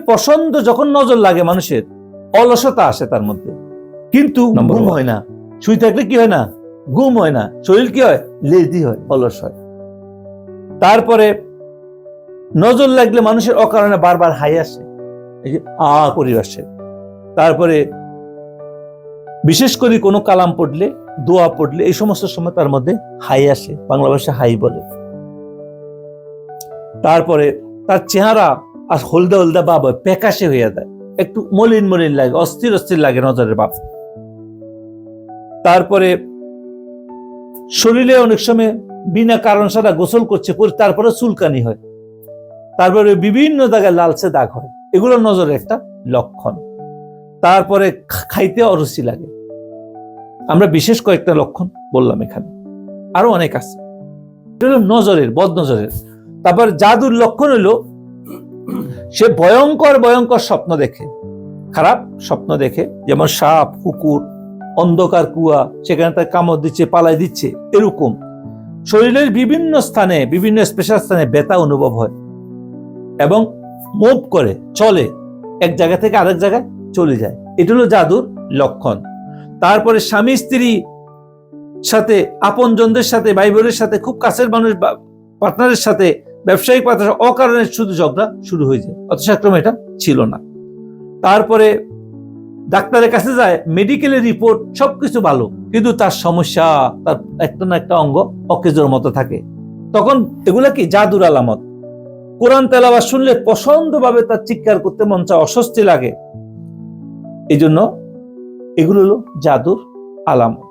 পছন্দ যখন নজর লাগে মানুষের, অলসতা আসে তার মধ্যে, কিন্তু ঘুম হয় না। শুয়ে থাকলে কি হয় না? ঘুম হয় না। শরীর কি হয়? লেজি হয়, অলস হয়। তারপরে নজর লাগলে মানুষের অকারণে বারবার হাই আসে, এই যে পরিবেশে। তারপরে বিশেষ করে কোনো কালাম পড়লে, দোয়া পড়লে, এই সমস্ত সময় তার মধ্যে হাই আসে, বাংলা ভাষায় হাই বলে। তারপরে তার চেহারা আর হলদা হলদা ভাব হয়, প্যাকাশে হয়ে যায়, একটু মলিন মলিন লাগে, অস্থির অস্থির লাগে নজরের ভাব। তারপরে শরীরে অনেক সময় বিনা কারণ ছাড়া গোসল করছে, তারপরে চুলকানি হয়, তারপরে বিভিন্ন জায়গায় লালচে দাগ হয়, এগুলো নজরের একটা লক্ষণ। তারপরে খাইতে অরুচি লাগে। আমরা বিশেষ কয়েকটা লক্ষণ বললাম, এখানে আরো অনেক আছে। এটা হলো নজরের, বদ নজরের। তারপর জাদুর লক্ষণ হলো সে ভয়ঙ্কর ভয়ঙ্কর স্বপ্ন দেখে, খারাপ স্বপ্ন দেখে, যেমন সাপ, কুকুর, অন্ধকার কুয়া, সেখানে তার কামড় দিচ্ছে, পালাই দিচ্ছে, এরকম। শরীরের বিভিন্ন স্থানে, বিভিন্ন স্পেশাল স্থানে ব্যথা অনুভব হয় এবং মুভ করে, চলে, এক জায়গা থেকে আরেক জায়গায় চলে যায়। এটা হলো জাদুর লক্ষণ। তারপরে স্বামী স্ত্রী সাথে, আপনজনদের সাথে, ভাই বোনের সাথে, খুব কাছের মানুষ, পার্টনারের সাথে, ব্যবসায়িক পার্টনার, অকারণে শুধু ঝগড়া শুরু হয়ে যায়, অথচ একরকম এটা ছিল না। তারপরে ডাক্তারের কাছে যায়, মেডিকেলের রিপোর্ট সবকিছু ভালো, কিন্তু তার সমস্যা, তার একটা না একটা অঙ্গ অকেজোর মতো থাকে। তখন এগুলা কি? জাদুর আলামত। কোরআন তেলাওয়াত শুনলে প্রচন্ড ভাবে তার চিৎকার করতে মন চায়, অস্বস্তি লাগে। এই জন্য এগুলো হলো জাদুর আলামত।